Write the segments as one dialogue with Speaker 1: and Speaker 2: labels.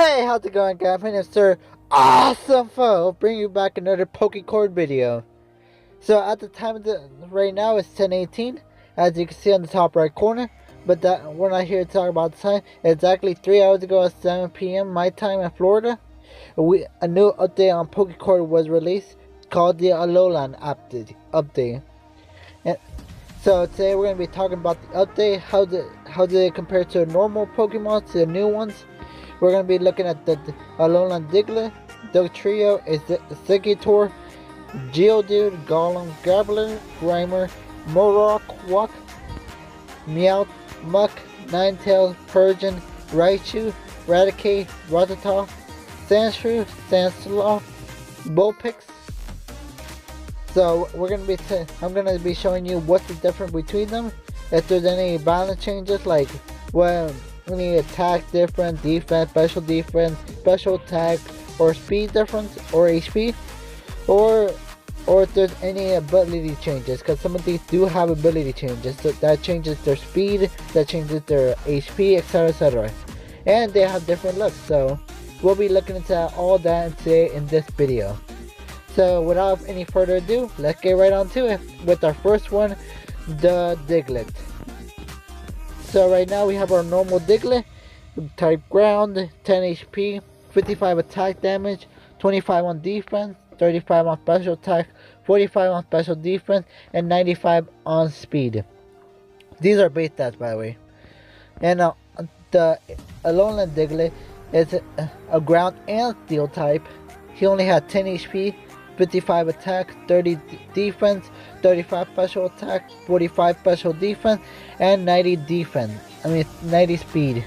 Speaker 1: Hey, how's it going, guys? My name is Sir Awesome Foe, bringing you back another Pokecord video. So at the time of right now it's 10:18, as you can see on the top right corner. But that we're not here to talk about the time. Exactly 3 hours ago at 7 p.m. my time in Florida, a new update on Pokecord was released called the Alolan update. And so today we're gonna be talking about the update, how did it compare to normal Pokemon, to the new ones. We're going to be looking at the Alolan Diglett, Dugtrio, Exeggutor, Geodude, Golem, Graveler, Grimer, Marowak, Meowth, Muk, Ninetales, Persian, Raichu, Raticate, Rattata, Sandshrew, Sandslash, Vulpix. So I'm going to be showing you what's the difference between them, if there's any balance changes, like any attack difference, defense, special attack, or speed difference, or HP, or if there's any ability changes, because some of these do have ability changes. So that changes their speed, that changes their HP, etc, etc. And they have different looks, so we'll be looking into all that today in this video. So without any further ado, let's get right on to it with our first one, the Diglett. So right now we have our normal Diglett, type ground, 10 HP, 55 attack damage, 25 on defense, 35 on special attack, 45 on special defense, and 95 on speed. These are base stats, by the way. And the Alolan Diglett is a ground and steel type. He only had 10 HP, 55 attack, 30 defense, 35 special attack, 45 special defense, and 90 speed.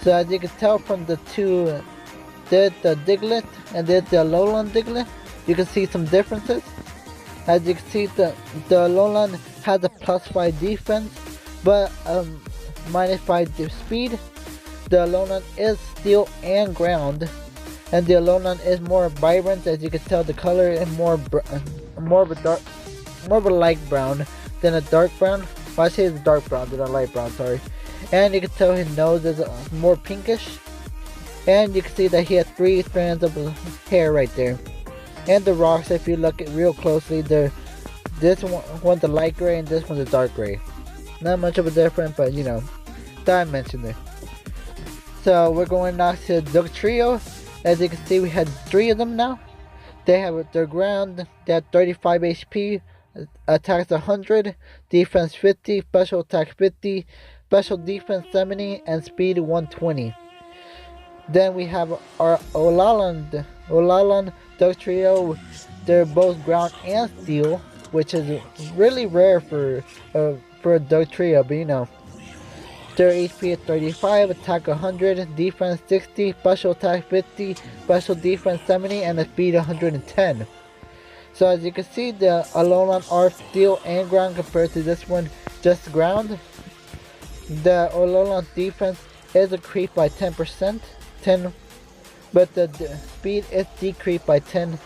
Speaker 1: So as you can tell from the two, the Diglett and the Alolan Diglett, you can see some differences. As you can see, the Alolan has a +5 defense, but -5 speed. The Alolan is steel and ground, and the Alolan is more vibrant. As you can tell, the color is more of a light brown than a dark brown. Well, I say it's dark brown than a light brown, sorry. And you can tell his nose is more pinkish. And you can see that he has 3 strands of hair right there. And the rocks, if you look at real closely, this one's the light gray and this one's the dark gray. Not much of a difference, but you know, that I mentioned it. So we're going now to Dugtrio. As you can see, we had 3 of them now. They have their ground, they have 35 HP, attacks 100, defense 50, special attack 50, special defense 70, and speed 120. Then we have our Alolan Dugtrio. They're both ground and steel, which is really rare for a Dugtrio, but you know. Their HP is 35, attack 100, defense 60, special attack 50, special defense 70, and a speed 110. So as you can see, the Alolan are steel and ground compared to this one just ground. The Alolan defense is increased by 10%, but the speed is decreased by 10.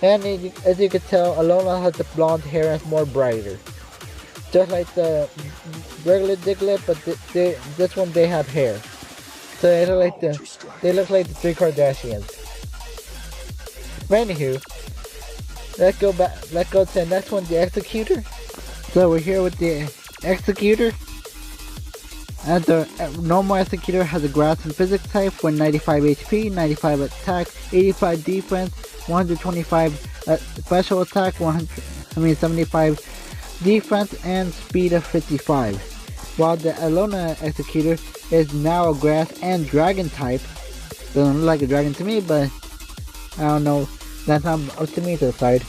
Speaker 1: And as you can tell, Alolan has the blonde hair and is more brighter, just like the regular Diglett, but this one they have hair. So they look like the 3 Kardashians. But anywho, let's go to the next one, the Exeggutor. So we're here with the Exeggutor. And the normal Exeggutor has a grass and physics type with 95 HP, 95 attack, 85 defense, 125 special attack, 75 defense, and speed of 55. While the Alolan Exeggutor is now a grass and dragon type. Doesn't look like a dragon to me, but I don't know, that's not up to me to decide.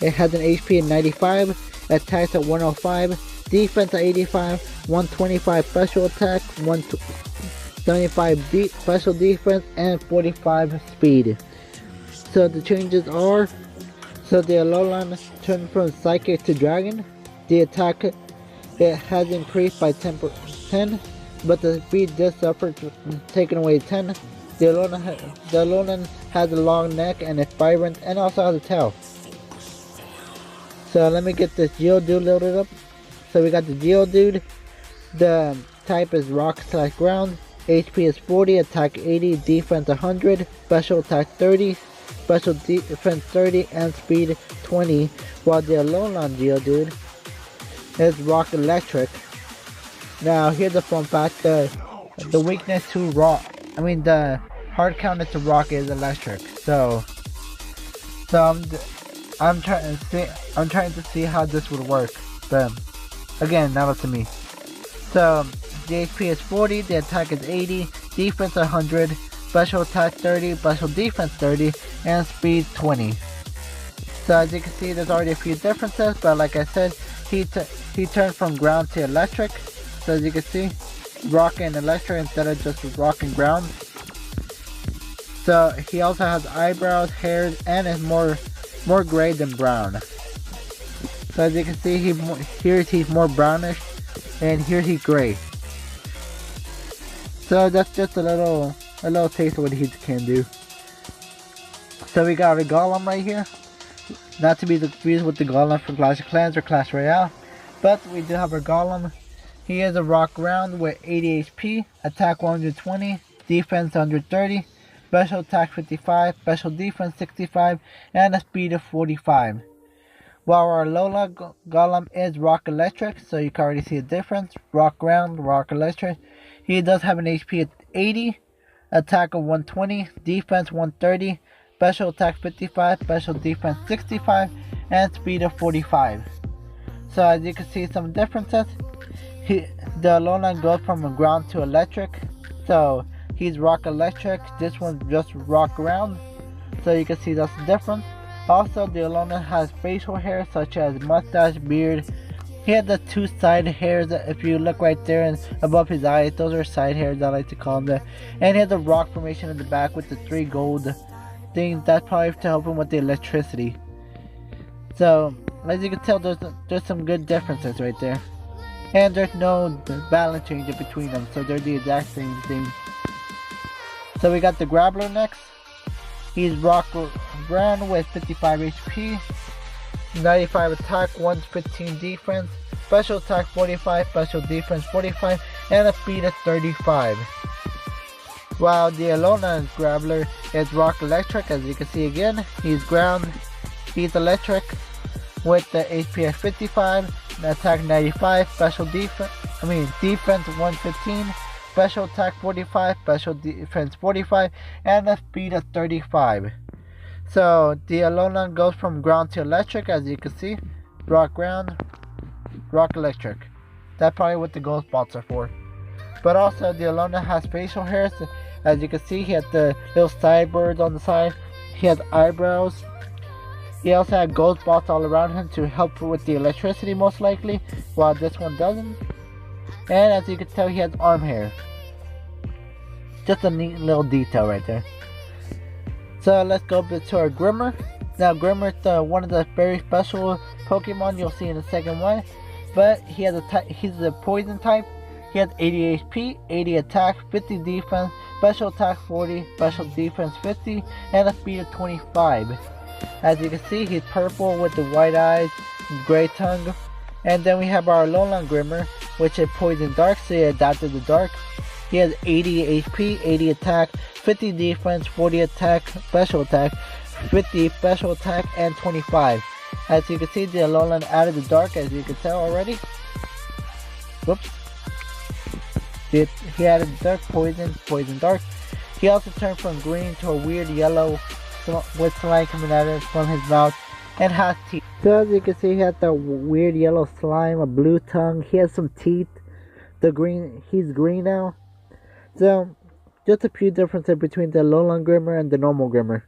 Speaker 1: It has an HP of 95, attacks at 105, defense at 85, 125 special attack, 175 special defense, and 45 speed. So the changes are, so the Alolan turned from Psychic to Dragon. The attack, it has increased by 10%, but the speed just suffered, taken away 10. The Alolan has a long neck and it's vibrant, and also has a tail. So let me get this Geodude loaded up. So we got the Geodude. The type is rock/ground. HP is 40, attack 80, defense 100, special attack 30, special defense 30, and speed 20. While the Alolan Geodude is rock electric. Now here's the fun fact: the weakness to rock, the hard counter to rock is electric. So I'm trying to see how this would work. But again, not up to me. So the HP is 40, the attack is 80, defense 100, special attack 30, special defense 30, and speed 20. So as you can see, there's already a few differences, but like I said, he turned from ground to electric. So as you can see, rock and electric instead of just rock and ground. So he also has eyebrows, hairs, and is more gray than brown. So as you can see, here he's more brownish, and here he's gray. So that's just a little taste of what he can do. So we got a Golem right here. Not to be confused with the Golem from Clash of Clans or Clash Royale, but we do have our Golem. He is a rock round with 80 HP, attack 120, defense 130, special attack 55, special defense 65, and a speed of 45. While our Alolan Golem is rock electric, so you can already see the difference. Rock round, rock electric. He does have an HP at 80, attack of 120, defense 130, special attack 55, special defense 65, and speed of 45. So as you can see some differences. The Alolan goes from ground to electric. So he's rock electric, this one's just rock ground. So you can see that's the difference. Also, the Alolan has facial hair such as mustache, beard. He has the two side hairs. If you look right there and above his eyes, those are side hairs, I like to call them. And he has a rock formation in the back with the 3 gold things. That's probably to help him with the electricity. So as you can tell, there's some good differences right there. And there's no balance change in between them, so they're the exact same thing. So we got the Graveler next. He's rock ground with 55 HP, 95 attack, 115 defense, special attack 45, special defense 45, and a speed of 35. While the Alolan Graveler is rock electric, as you can see again, he's ground, he's electric with the HP of 55, attack 95, special defense 115, special attack 45, special defense 45, and a speed of 35. So the Alolan goes from ground to electric, as you can see, rock ground, rock electric. That's probably what the gold spots are for. But also the Alolan has facial hairs, as you can see, he has the little sideburns on the side, he has eyebrows. He also had gold spots all around him to help with the electricity most likely, while this one doesn't. And as you can tell, he has arm hair. Just a neat little detail right there. So let's go to our Grimer. Now Grimer is one of the very special Pokemon you'll see in the second one. But he's a poison type. He has 80 HP, 80 attack, 50 defense, special attack 40, special defense 50, and a speed of 25. As you can see, he's purple with the white eyes, gray tongue. And then we have our Alolan Grimer, which is poison dark, so he adapted the dark. He has 80 HP, 80 attack, 50 defense, 40 attack, special attack, 50 special attack, and 25. As you can see, the Alolan added the dark, as you can tell already. Whoops. He added dark, poison dark. He also turned from green to a weird yellow with slime coming out of from his mouth, and has teeth. So as you can see, he has the weird yellow slime, a blue tongue, he has some teeth. He's green now. So just a few differences between the Alolan Grimer and the normal Grimer.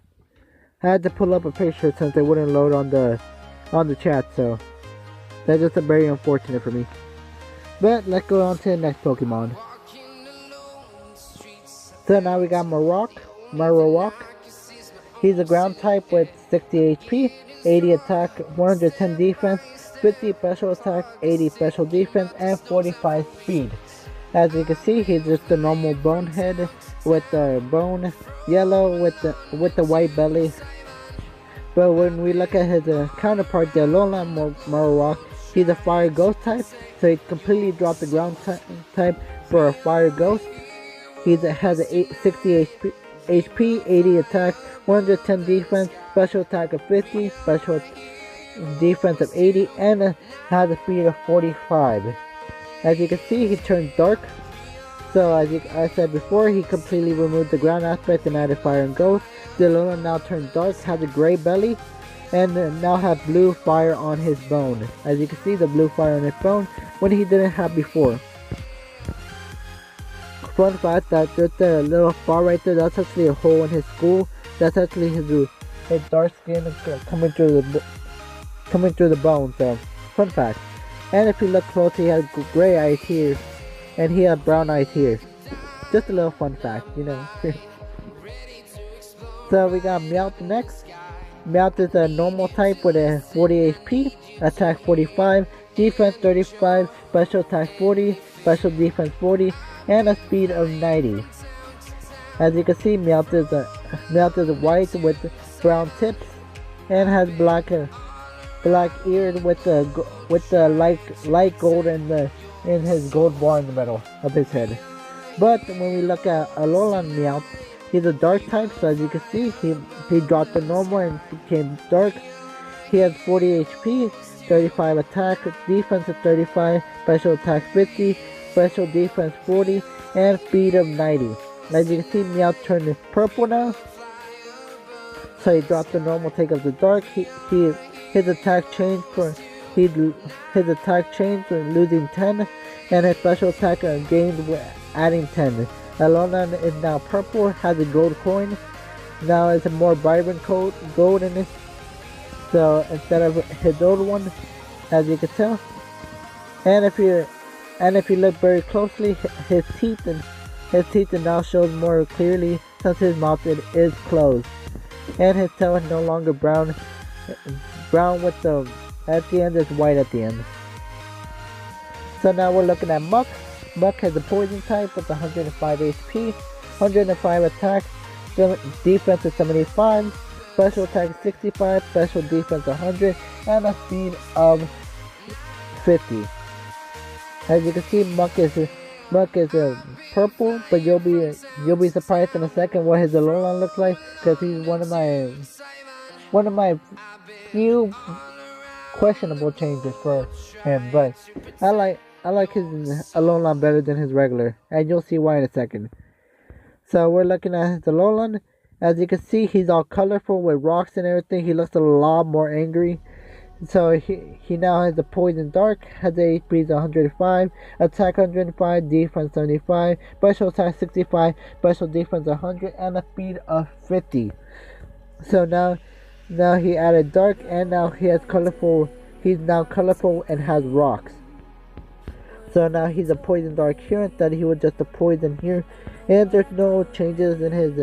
Speaker 1: I had to pull up a picture since they wouldn't load on the chat, so that's just very unfortunate for me. But let's go on to the next Pokemon. So now we got Marowak. He's a ground type with 60 HP, 80 attack, 110 defense, 50 special attack, 80 special defense, and 45 speed. As you can see, he's just a normal bonehead with the bone yellow with the white belly. But when we look at his counterpart, the Alolan Marowak, he's a fire ghost type, so he completely dropped the ground type for a fire ghost. He has a 60 HP, 80 attack, 110 defense, special attack of 50, special defense of 80, and has a speed of 45. As you can see, he turned dark. So as I said before, he completely removed the ground aspect and added fire and ghost. The Alolan now turned dark, has a gray belly, and now have blue fire on his bone. As you can see, the blue fire on his bone when he didn't have before. Fun fact that just a little bar right there, that's actually a hole in his skull. That's actually his dark skin coming through the bone. So fun fact. And if you look close, he has gray eyes here, and he has brown eyes here. Just a little fun fact, you know. So we got Meowth next. Meowth is a normal type with a 40 HP, attack 45, defense 35, special attack 40, special defense 40, and a speed of 90. As you can see, Meowth is white with brown tips and has black ears with the light gold in his gold bar in the middle of his head. But when we look at Alolan Meowth, he's a dark type, so as you can see, he dropped the normal and became dark. He has 40 HP, 35 attack, defense of 35, special attack 50, special defense 40, and speed of 90. As you can see, Meowth turned purple now. So he dropped the normal, take up the dark. His attack changed for losing 10, and his special attack gained adding 10. Alolan is now purple, has a gold coin. Now it's a more vibrant gold in it. So instead of his old one, as you can tell. And if you look very closely, his teeth now shows more clearly since his mouth is closed. And his tail is no longer brown with the at the end is white at the end. So now we're looking at Muk. Muk has a poison type with 105 HP, 105 attack, defense is 75, special attack 65, special defense 100, and a speed of 50. As you can see, Muk is purple, but you'll be surprised in a second what his Alolan looks like, because he's one of my few questionable changes for him. But I like his Alolan better than his regular, and you'll see why in a second. So we're looking at his Alolan. As you can see, he's all colorful with rocks and everything. He looks a lot more angry. So he now has a poison dark, has a HP 105, attack 105, defense 75, special attack 65, special defense 100, and a speed of 50. So now he added dark, and now he has colorful. He's now colorful and has rocks. So now he's a poison dark here instead he was just a poison here, and there's no changes in his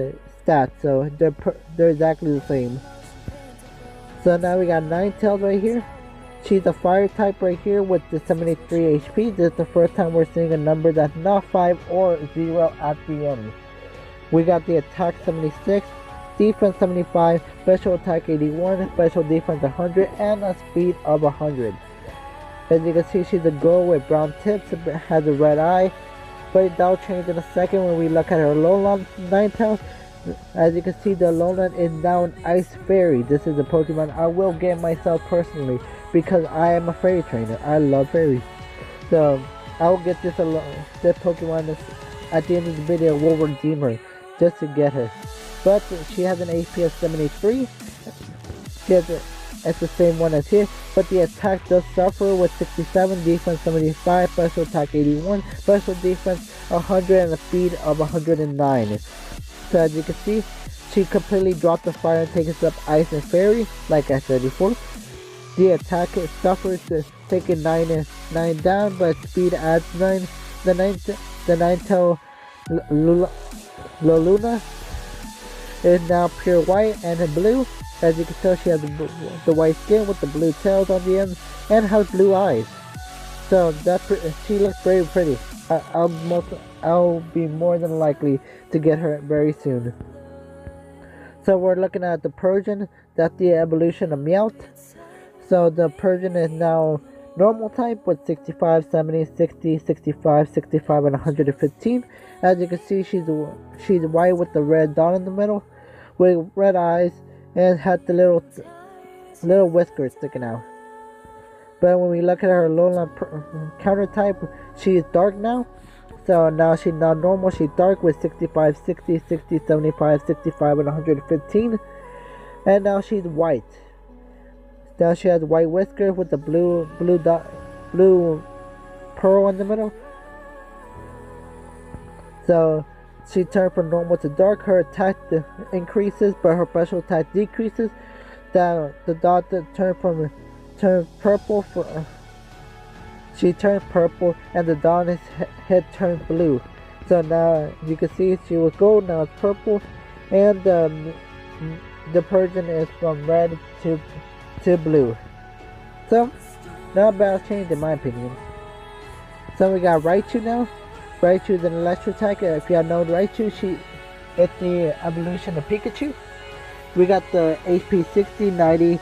Speaker 1: stats, so they're exactly the same. So now we got Ninetales right here. She's a fire type right here with the 73 HP. This is the first time we're seeing a number that's not 5 or 0 at the end. We got the attack 76, defense 75, special attack 81, special defense 100, and a speed of 100. As you can see, she's a girl with brown tips, has a red eye, but that'll change in a second when we look at her Alolan Ninetales. As you can see, the Alolan is now an Ice Fairy. This is a Pokemon I will get myself personally because I am a fairy trainer. I love fairies. So I will get this Pokemon at the end of the video. We'll redeem her just to get her. But she has an HP of 73. It's the same one as here, but the attack does suffer with 67, defense 75, special attack 81, special defense 100, and a speed of 109. So as you can see, she completely dropped the fire and takes up Ice and Fairy, like I said before. The attack suffers taking 9 down, but speed adds 9. The Ninetale Loluna is now pure white and blue. As you can tell, she has the white skin with the blue tails on the end and has blue eyes. So she looks very pretty. I'll be more than likely to get her very soon. So we're looking at the Persian. That's the evolution of Meowth. So the Persian is now Normal type with 65, 70, 60, 65, 65, and 115. As you can see, she's white with the red dot in the middle, with red eyes, and had the little whiskers sticking out. But when we look at her Alolan counter type, she is dark now. So now she's not normal, she's dark with 65, 60, 60, 75, 65, and 115. And now she's white. Now she has white whiskers with the blue pearl in the middle. So she turned from normal to dark. Her attack increases, but her special attack decreases. The dot turned purple. She turned purple, and the dot in his head turned blue. So now you can see she was gold. Now it's purple, and the Persian is from red to blue. So not a bad change in my opinion. So we got Raichu now. Raichu is an electric type. If you have known Raichu, it's the evolution of Pikachu. We got the HP 60, 90,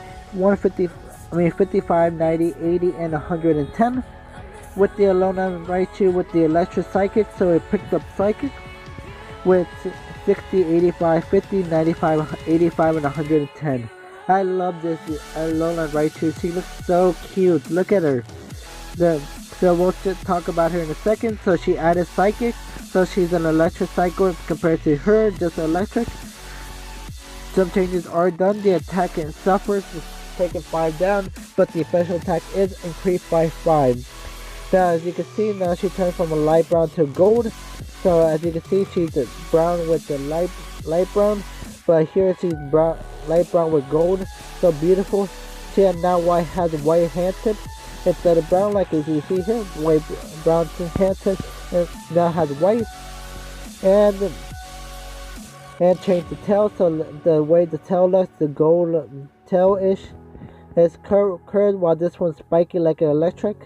Speaker 1: 55, 90, 80, and 110. With the Alolan Raichu with the electric psychic, so it picked up psychic with 60, 85, 50, 95, 85, and 110. I love this Alolan Raichu. She looks so cute. Look at her. So we'll just talk about her in a second. So she added psychic, so she's an electric cycle compared to her, just electric. Some changes are done. The attack suffers, taking 5 down, but the special attack is increased by 5. Now as you can see, now she turned from a light brown to gold. So as you can see, she's brown with the light brown, but here she's light brown with gold. So beautiful. She now has white hand tips instead of brown, like as you see here, white brown hand tips, and now has white. And change the tail, so the way the tail looks, the gold tail-ish, is curved, while this one's spiky like an electric.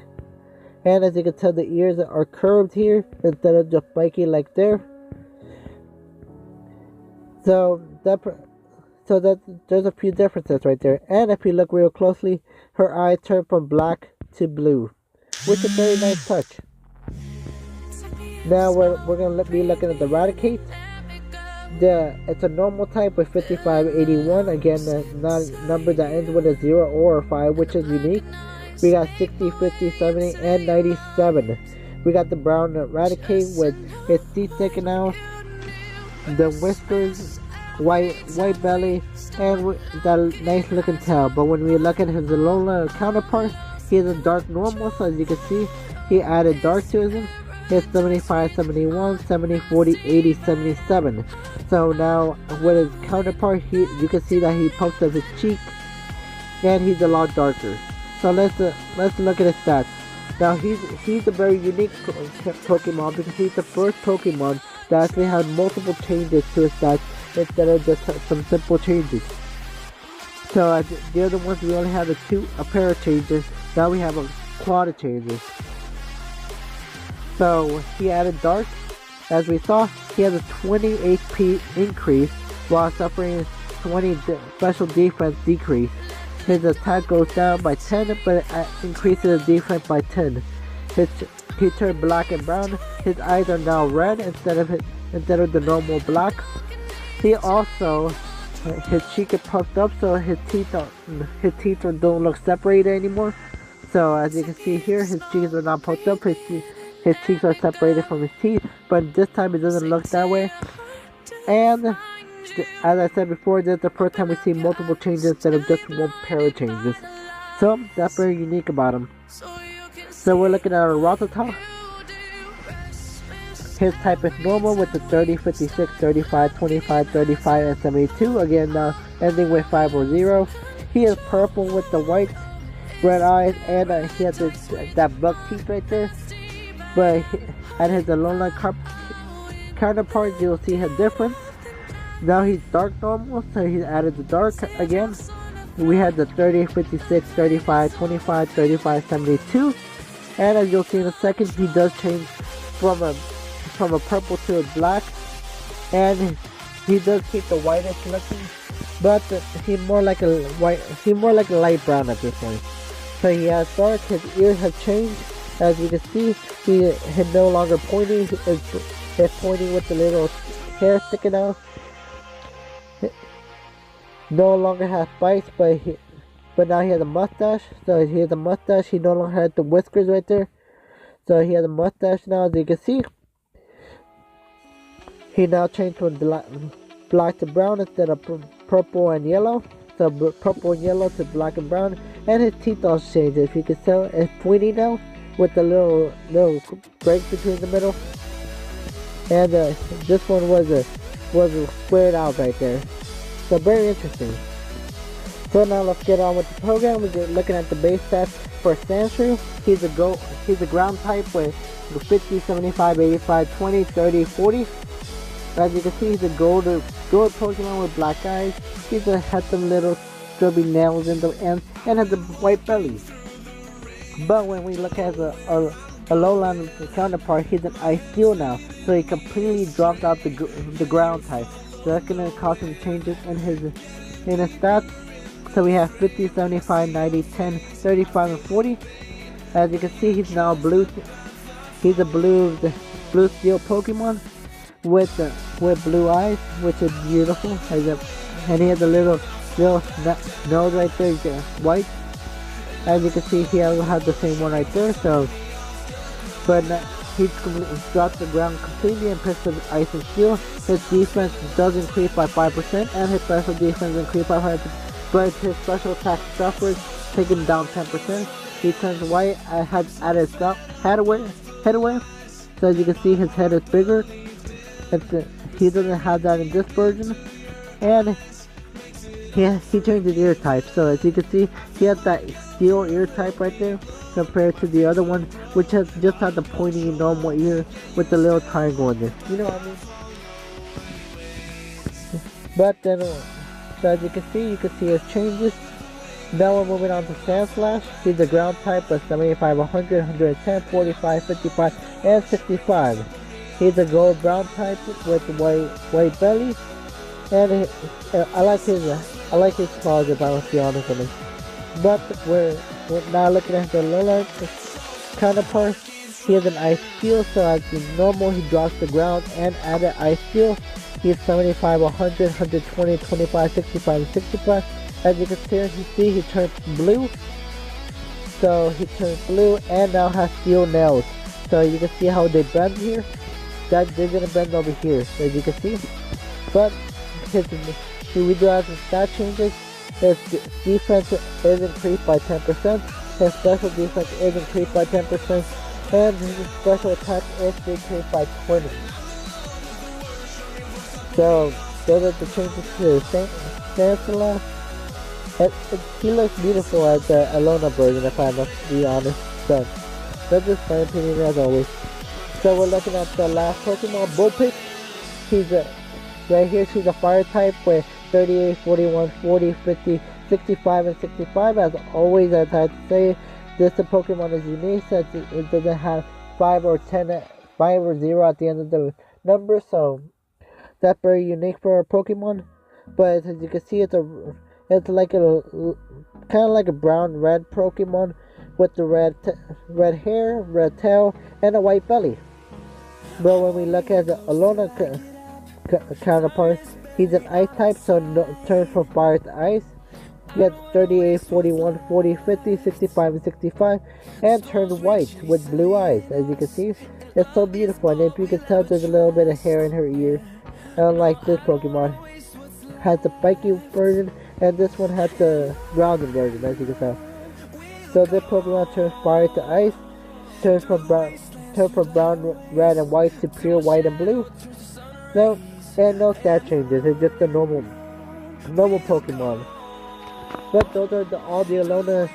Speaker 1: And as you can tell, the ears are curved here instead of just spiky like there. So there's a few differences right there. And if you look real closely, her eyes turn from black to blue, which is a very nice touch. Now we're gonna be looking at the Raticate. It's a normal type with 55, 81. Again, not a number that ends with a 0 or a 5, which is unique. We got 60, 50, 70, and 97. We got the brown Raticate with its teeth sticking out, the whiskers, white belly, and that nice looking tail. But when we look at his Alolan counterpart, he is a dark normal. So as you can see, he added dark to him. His 75, 71, 70, 40, 80, 77. So now with his counterpart, you can see that he pokes up his cheek, and he's a lot darker. So let's look at his stats. Now he's a very unique Pokemon because he's the first Pokemon that actually had multiple changes to his stats instead of just some simple changes. So the other ones we only have a pair of changes. Now we have a quad of changes. So he added Dark. As we saw, he has a 20 HP increase while suffering 20 special defense decrease. His attack goes down by 10, but it increases the defense by 10. He turned black and brown. His eyes are now red instead of the normal black. He also, his cheek is puffed up, so his teeth don't look separated anymore. So as you can see here, his cheeks are not puffed up. His cheeks are separated from his teeth, but this time it doesn't look that way. And as I said before, this is the first time we see multiple changes instead of just one pair of changes. So that's very unique about him. So we're looking at our Rattata. His type is normal with the 30, 56, 35, 25, 35, and 72. Again, ending with 5 or 0. He is purple with the white, red eyes, and he has that buck teeth right there. But at his Alolan counterpart, you'll see a difference. Now he's dark normal, so he added the dark again. We had the 30, 56, 35, 25, 35, 72. And as you'll see in a second, he does change from a purple to a black. And he does keep the whitest looking, but he's more like a light brown at this point. So he has dark, his ears have changed. As you can see, he is no longer pointing, he's pointing with the little hair sticking out. He no longer has spikes, but now he has a mustache. So he has a mustache, he no longer has the whiskers right there. So he has a mustache now, as you can see. He now changed from black to brown instead of purple and yellow. So purple and yellow to black and brown. And his teeth also changed. If you can tell, it's pointy now with the little break between the middle. And this one was squared out right there. So very interesting. So now let's get on with the program. We're looking at the base stats for Sandshrew. He's a ground type with 50, 75, 85, 20, 30, 40. As you can see, he's a gold Pokemon with black eyes. He has some little stubby nails in the end and has a white belly. But when we look at the Alolan counterpart, he's an Ice Steel now, so he completely dropped out the ground type. So that's gonna cause some changes in his stats. So we have 50, 75, 90, 10, 35, and 40. As you can see, he's now blue. He's a blue steel Pokemon with blue eyes, which is beautiful. And he has a little nose right there, white. As you can see, he also has the same one right there. So, but he's dropped the ground completely and pissed with Ice and Steel. His defense does increase by 5%, and his special defense increased by 5%. But his special attack suffers, taken down 10%. He turns white. I had added head away. So as you can see, his head is bigger. He doesn't have that in this version. And he changed his ear type. So as you can see, he has that steel ear type right there compared to the other one, which has just had the pointy normal ear with the little triangle in there. You know what I mean? But then, so as you can see his changes. Now we're moving on to Sandslash. He's a ground type of 75, 100, 110, 45, 55, and 65. He's a gold brown type with white belly, and I like his claws, if I was to be honest with him. But we're now looking at the Alolan counterpart. He has an Ice Steel, so as normal he drops the ground and added Ice Steel. He's 75, 100, 120, 25, 65, and 65. As you can see, he turns blue. So he turns blue and now has steel nails. So you can see how they bend here. That they're gonna bend over here, as you can see. But we do have some stat changes. His defense is increased by 10%. His special defense is increased by 10%. And his special attack is decreased by 20%. So those are the changes to Sandslash. He looks beautiful as the Alolan version, if I must be honest. So that's just my opinion as always. So we're looking at the last Pokemon, Vulpix. Right here, she's a fire type with 38, 41, 40, 50, 65, and 65. As always, as I say, this Pokemon is unique since it doesn't have 5 or 10, 5 or 0 at the end of the number. So that's very unique for a Pokemon. But as you can see, it's like kind of like a brown red Pokemon with the red hair, red tail, and a white belly. But when we look at the Alolan counterpart, he's an ice type, so turns from fire to ice. He gets 38, 41, 40, 50, 65, and 65, and turns white with blue eyes. As you can see, it's so beautiful. And if you can tell, there's a little bit of hair in her ear. Unlike this Pokemon, has the spiky version, and this one has the grounded version, as you can tell. So this Pokemon turns fire to ice, turns from brown, red, and white to pure white and blue. So, and no stat changes. It's just a normal Pokemon. But those are all the Alolan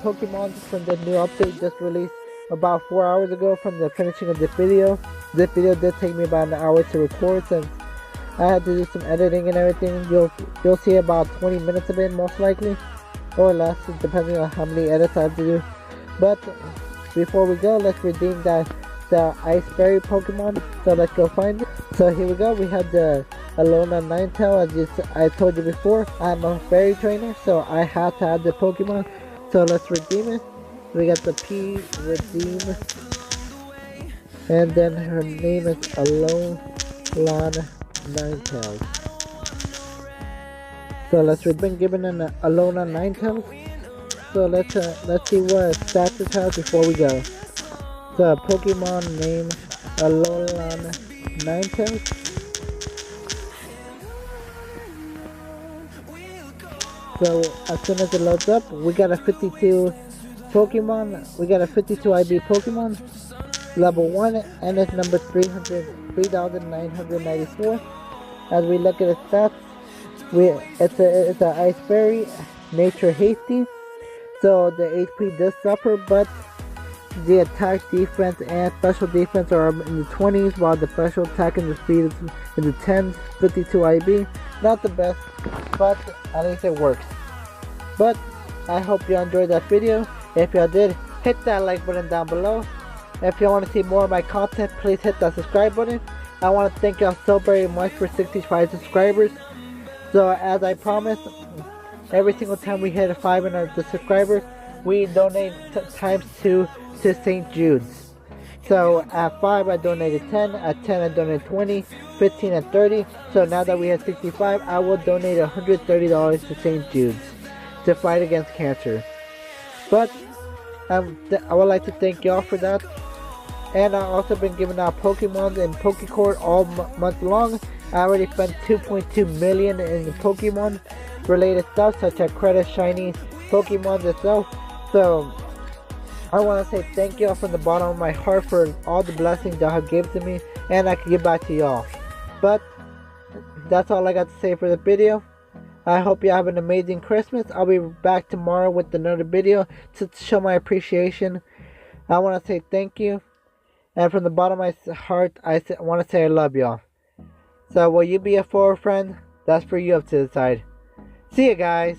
Speaker 1: Pokemon from the new update just released about 4 hours ago from the finishing of this video. This video did take me about an hour to record since I had to do some editing and everything. You'll see about 20 minutes of it most likely, or less, depending on how many edits I have to do. But before we go, let's redeem the Ice Fairy Pokemon. So let's go find it. So here we go. We have the Alolan Ninetales. As I told you before, I'm a fairy trainer, so I had to add the Pokemon So let's redeem it. We got the P redeem. And then her name is Alolan Ninetales. So let's been given an Alolan Ninetales. So let's see what stats it has before we go. So Pokemon name Alolan Ninetales. So as soon as it loads up, we got a 52 Pokemon. We got a 52 IB Pokemon, level 1, and it's number 3,994. As we look at its stats, it's a Ice Berry, Nature Hasty. So the HP does suffer, but the attack, defense, and special defense are in the 20s, while the special attack and the speed is in the 10s. 52 IB, not the best, but at least it works. But I hope you enjoyed that video. If y'all did, hit that like button down below. If y'all want to see more of my content, please hit that subscribe button. I want to thank y'all so very much for 65 subscribers. So as I promised, every single time we hit 500 subscribers, we donate times 2 to St. Jude's. So at 5 I donated 10, at 10 I donated 20, 15 and 30. So now that we have 65, I will donate $130 to St. Jude's to fight against cancer. But I would like to thank y'all for that. And I've also been giving out Pokemon and Pokecord all month long. I already spent 2.2 million in Pokemon related stuff, such as credit, shiny Pokemon itself. So I want to say thank y'all from the bottom of my heart for all the blessings y'all have given to me, and I can give back to y'all. But that's all I got to say for the video. I hope you have an amazing Christmas. I'll be back tomorrow with another video to show my appreciation. I want to say thank you, and from the bottom of my heart, I want to say I love y'all. So will you be a forward friend? That's for you up to decide. See you guys.